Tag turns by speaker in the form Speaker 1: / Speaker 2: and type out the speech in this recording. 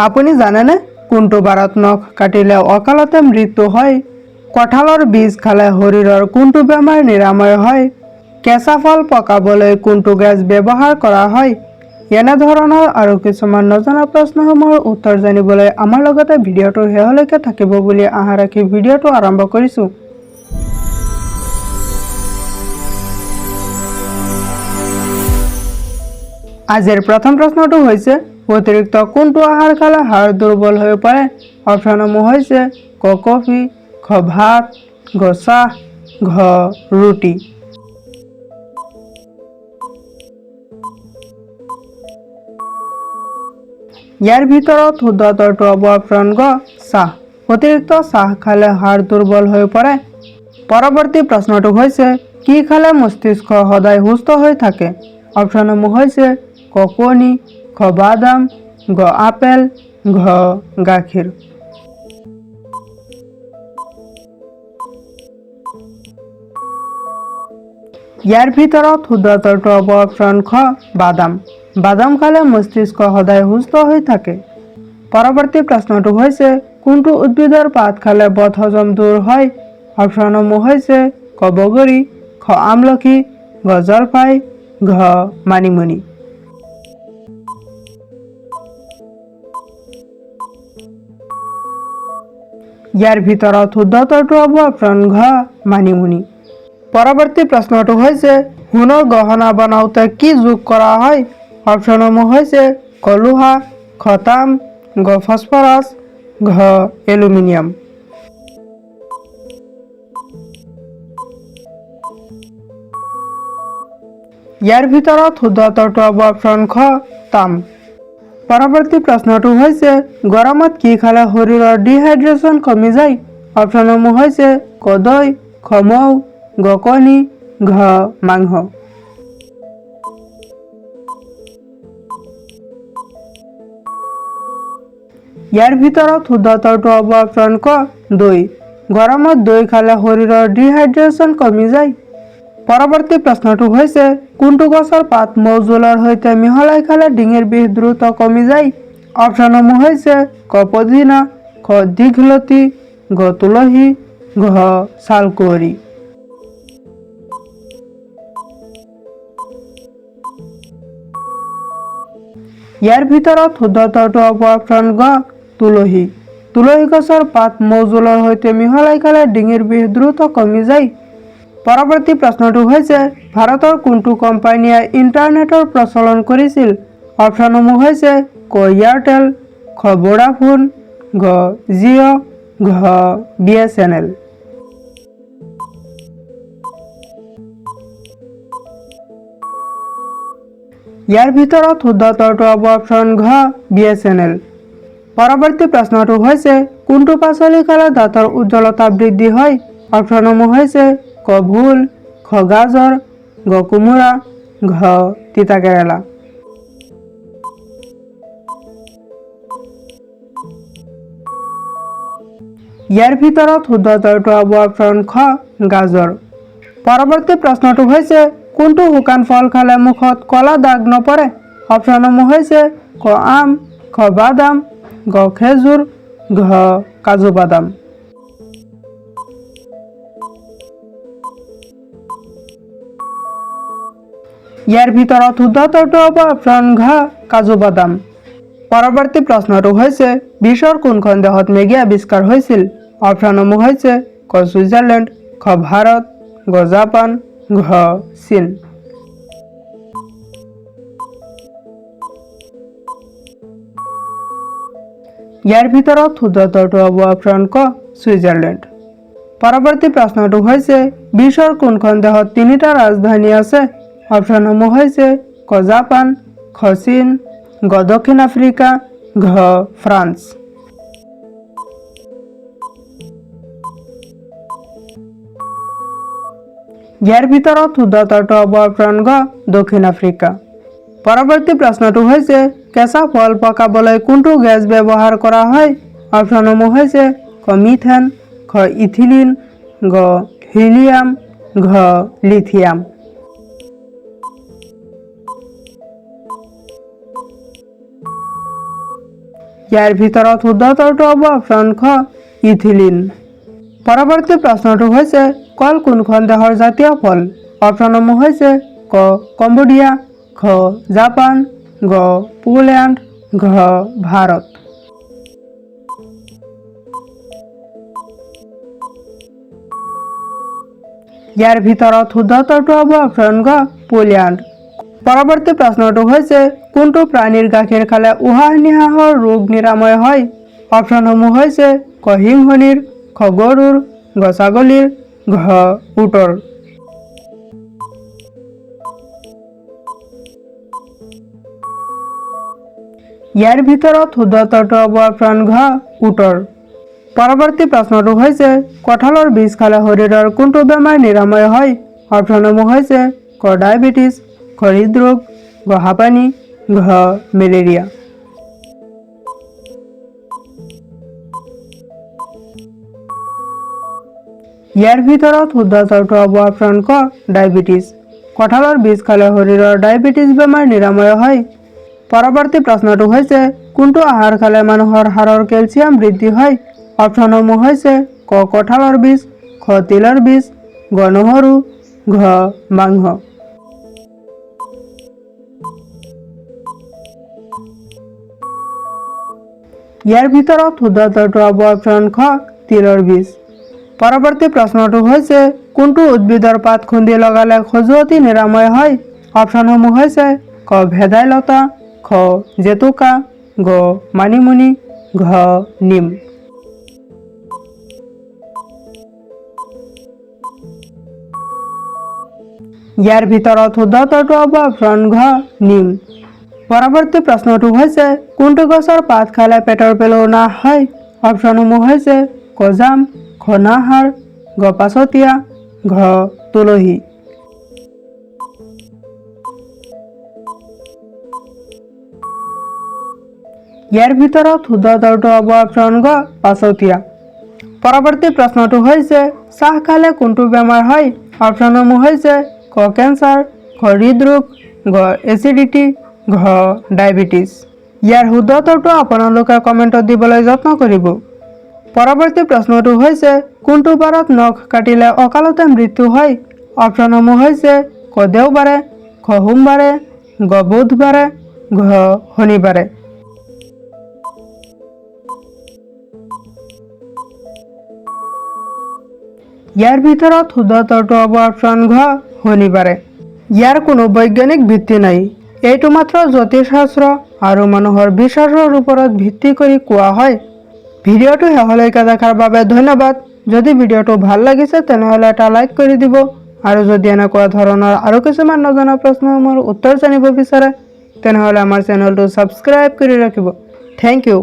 Speaker 1: আপুনি জানেনে কোনটো বাৰত নখ কাটিলে অকালতে মৃত্যু হয়? কঁঠালৰ বীজ খালে শৰীৰৰ কোনটো বেমাৰ নিৰাময় হয়? কেঁচা ফল পকাবলৈ কোনটো গেছ ব্যৱহাৰ কৰা হয়? এনে ধৰণৰ আৰু কিছুমান নজনা প্ৰশ্নসমূহৰ উত্তৰ জানিবলৈ আমাৰ লগতে ভিডিঅ'টো শেষলৈকে থাকিব বুলি আশা ৰাখি ভিডিঅ'টো আৰম্ভ কৰিছোঁ। আজিৰ প্ৰথম প্ৰশ্নটো হৈছে অতিৰিক্ত কোনটো আহাৰ খালে হাড় দুৰ্বল হৈ পৰে? অপশ্যনসমূহ হৈছে ক কফি, খ ভাত, ঘ চাহ, ঘ ৰুটি। ইয়াৰ ভিতৰত শুদ্ধ উত্তৰটো হ'ব অপশ্যন গ চাহ। অতিৰিক্ত চাহ খালে হাড় দুৰ্বল হৈ পৰে। পৰৱৰ্তী প্ৰশ্নটো হৈছে কি খালে মস্তিষ্ক সদায় সুস্থ হৈ থাকে? অপশ্যনসমূহ হৈছে ক কণী, খ বাদাম, গ আপেল, ঘ গাখীৰ। ইয়াৰ ভিতৰত শুদ্ধ উত্তৰটো হ'ব অপশ্যন খ বাদাম। বাদাম খালে মস্তিষ্ক সদায় সুস্থ হৈ থাকে। পৰৱৰ্তী প্ৰশ্নটো হৈছে কোনটো উদ্ভিদৰ পাত খালে বদহজম দূৰ হয়? অপশ্যনসমূহ হৈছে ক বগৰী, খ আমলখি, ঘ জলফাই, ঘ মানিমুনি। ইয়াৰ ভিতৰত শুদ্ধ উত্তৰটো হ'ব অপশ্যন ঘ মানিমুনি। পৰৱৰ্তী প্ৰশ্নটো হৈছে সোণৰ গহনা বনাওঁতে কি যোগ কৰা হয়? অপশ্যনসমূহ হৈছে ক লোহা, খ তাম, গ ফচফৰাছ, ঘ এলুমিনিয়াম। ইয়াৰ ভিতৰত শুদ্ধ উত্তৰটো হ'ব অপশ্যন খ তাম। পৰৱৰ্তী প্ৰশ্নটো হৈছে গৰমত কি খালে শৰীৰৰ ডিহাইড্ৰেশ্যন কমি যায়? অপশ্যনসমূহ হৈছে ক দৈ, খ মৌ, গ কণী, ঘ মাংস। ইয়াৰ ভিতৰত শুদ্ধ উত্তৰটো হ'ব অপশ্যন ক দৈ। গৰমত দৈ খালে শৰীৰৰ ডিহাইড্ৰেশ্যন কমি যায়। পৰৱৰ্তী প্ৰশ্নটো হৈছে কোনটো গছৰ পাত মৌ জোলৰ সৈতে মিহলাই খালে ডিঙিৰ বিষ দ্ৰুত কমি যায়? অপশ্যনসমূহ হৈছে ক পদিনা, খ দীঘলতি, ঘ তুলসী, ঘ ছালকুঁৱৰী। ইয়াৰ ভিতৰত শুদ্ধ উত্তৰটো হ'ব অপশ্যন গ তুলসী। তুলসী গছৰ পাত মৌ জোলৰ সৈতে মিহলাই খালে ডিঙিৰ বিষ দ্ৰুত কমি যায়। পৰৱৰ্তী প্ৰশ্নটো হৈছে ভাৰতৰ কোনটো কোম্পানীয়ে ইণ্টাৰনেটৰ প্ৰচলন কৰিছিল? অপশ্যনসমূহ হৈছে ক এয়াৰটেল, খ ভোডাফোন, ঘ জিঅ', ঘ BSNL। ইয়াৰ ভিতৰত শুদ্ধ উত্তৰটো হ'ব অপশ্যন ঘ BSNL। পৰৱৰ্তী প্ৰশ্নটো হৈছে কোনটো পাচলি খালে দাঁতৰ উজ্জ্বলতা বৃদ্ধি হয়? অপশ্যনসমূহ হৈছে ক ভোল, খ গাজৰ, ঘ কোমোৰা, ঘ তিতাকেৰেলা। ইয়াৰ ভিতৰত শুদ্ধ উত্তৰটো হ'ব অপশ্যন খ গাজৰ। পৰৱৰ্তী প্ৰশ্নটো হৈছে কোনটো শুকান ফল খালে মুখত ক'লা দাগ নপৰে? অপশ্যনসমূহ হৈছে ক আম, খ বাদাম, ঘ খেজুৰ, ঘ কাজু বাদাম। ইয়াৰ ভিতৰত শুদ্ধ উত্তৰটো হ'ব অপশ্যন ঘ কাজু বাদাম। পৰৱৰ্তী প্ৰশ্নটো হৈছে বিশ্বৰ কোনখন দেশত মেগী আৱিষ্কাৰ হৈছিল? অপশ্যনসমূহ হৈছে ক ছুইজাৰলেণ্ড, খ ভাৰত, ঘ জাপান, ঘ চীন। ইয়াৰ ভিতৰত শুদ্ধ উত্তৰটো হ'ব অপশ্যন ক ছুইজাৰলেণ্ড। পৰৱৰ্তী প্ৰশ্নটো হৈছে বিশ্বৰ কোনখন দেশত তিনিটা ৰাজধানী আছে? অপশ্যনসমূহ হৈছে ক জাপান, খ চীন, ঘ দক্ষিণ আফ্ৰিকা, ঘ ফ্ৰান্স। ইয়াৰ ভিতৰত শুদ্ধ উত্তৰটো হ'ব অপশ্যন ঘ দক্ষিণ আফ্ৰিকা। পৰৱৰ্তী প্ৰশ্নটো হৈছে কেঁচা ফল পকাবলৈ কোনটো গেছ ব্যৱহাৰ কৰা হয়? অপশ্যনসমূহ হৈছে ক মিথেন, খ ইথিলিন, ঘ হিলিয়াম, ঘ লিথিয়াম। ইয়াৰ ভিতৰত শুদ্ধ উত্তৰটো হ'ব অপশ্যন খ ইথিলিন। পৰৱৰ্তী প্ৰশ্নটো হৈছে কল কোনখন দেশৰ জাতীয় ফল? অপশ্যনসমূহ হৈছে ক কম্বোডিয়া, খ জাপান, গ পোলেণ্ড, ঘ ভাৰত। ইয়াৰ ভিতৰত শুদ্ধ উত্তৰটো হ'ব অপশ্যন গ পোলেণ্ড। পৰৱৰ্তী প্ৰশ্নটো হৈছে কোনটো প্ৰাণীৰ গাখীৰ খালে উশাহ নিশাহৰ ৰোগ নিৰাময় হয়? অপশ্যনসমূহ হৈছে ক সিংহনীৰ, খ গৰুৰ, গ ছাগলীৰ, ঘ উটৰ। ইয়াৰ ভিতৰত শুদ্ধ উত্তৰটো হ'ব অপশ্যন ঘ উটৰ। পৰৱৰ্তী প্ৰশ্নটো হৈছে কঁঠালৰ বীজ খালে শৰীৰৰ কোনটো বেমাৰ নিৰাময় হয়? অপশ্যনসমূহ হৈছে ক ডায়েবেটিছ, খ হৃদৰোগ, গ হাঁপানি, ঘ মেলেৰিয়া। ইয়াৰ ভিতৰত শুদ্ধ উত্তৰটো হ'ব অপশ্যন ক ডায়েবেটিছ। কঁঠালৰ বীজ খালে শৰীৰৰ ডায়েবেটিছ বেমাৰ নিৰাময় হয়। পৰৱৰ্তী প্ৰশ্নটো হৈছে কোনটো আহাৰ খালে মানুহৰ হাড়ৰ কেলছিয়াম বৃদ্ধি হয়? অপশ্যনসমূহ হৈছে ক কঁঠালৰ বীজ, খ তিলৰ বীজ, গ নহৰু, ঘ মাংস। ইয়াৰ ভিতৰত শুদ্ধ উত্তৰটো হ'ব অপশ্যন খ তিলৰ বীজ। পৰৱৰ্তী প্ৰশ্নটো হৈছে কোনটো উদ্ভিদৰ পাত খুন্দি লগালে খজুৱতি নিৰাময় হয়? অপশ্যনসমূহ হৈছে ক ভেদাইলতা, খ জেতুকা, গ মানিমুনি, ঘ নিম। ইয়াৰ ভিতৰত শুদ্ধ উত্তৰটো হ'ব অপশ্যন ঘ নিম। পৰৱৰ্তী প্ৰশ্নটো হৈছে কোনটো গছৰ পাত খালে পেটৰ পেলু নাশ হয়? অপশ্যনসমূহ হৈছে ক জাম, খ নাহৰ, গ পাছতীয়া, ঘ তুলসী। ইয়াৰ ভিতৰত শুদ্ধ উত্তৰটো হ'ব অপশ্যন গ পাছতীয়া। পৰৱৰ্তী প্ৰশ্নটো হৈছে চাহ খালে কোনটো বেমাৰ হয়? অপশ্যনসমূহ হৈছে ক কেঞ্চাৰ, খ হৃদৰোগ, গ এচিডিটি, ঘ ডায়েবেটিছ। ইয়াৰ শুদ্ধ উত্তৰটো আপোনালোকে কমেণ্টত দিবলৈ যত্ন কৰিব। পৰৱৰ্তী প্ৰশ্নটো হৈছে কোনটো বাৰত নখ কাটিলে অকালতে মৃত্যু হয়? অপশ্যনসমূহ হৈছে ক দেওবাৰে, খ সোমবাৰে, গ বুধবাৰে, ঘ শনিবাৰে। ইয়াৰ ভিতৰত শুদ্ধ উত্তৰটো হ'ব অপশ্যন ঘ শনিবাৰে। ইয়াৰ কোনো বৈজ্ঞানিক ভিত্তি নাই। এইটো মাত্ৰ জ্যোতিষশাস্ত্ৰ আৰু মানুহৰ বিশ্বাসৰ ওপৰত ভিত্তি কৰি কোৱা হয়। ভিডিঅ'টো শেষলৈকে দেখাৰ বাবে ধন্যবাদ। যদি ভিডিঅ'টো ভাল লাগিছে তেনেহ'লে এটা লাইক কৰি দিব আৰু যদি এনেকুৱা ধৰণৰ আৰু কিছুমান নজনা প্ৰশ্নসমূহৰ উত্তৰ জানিব বিচাৰে তেনেহ'লে আমাৰ চেনেলটো ছাবস্ক্ৰাইব কৰি ৰাখিব। Thank U.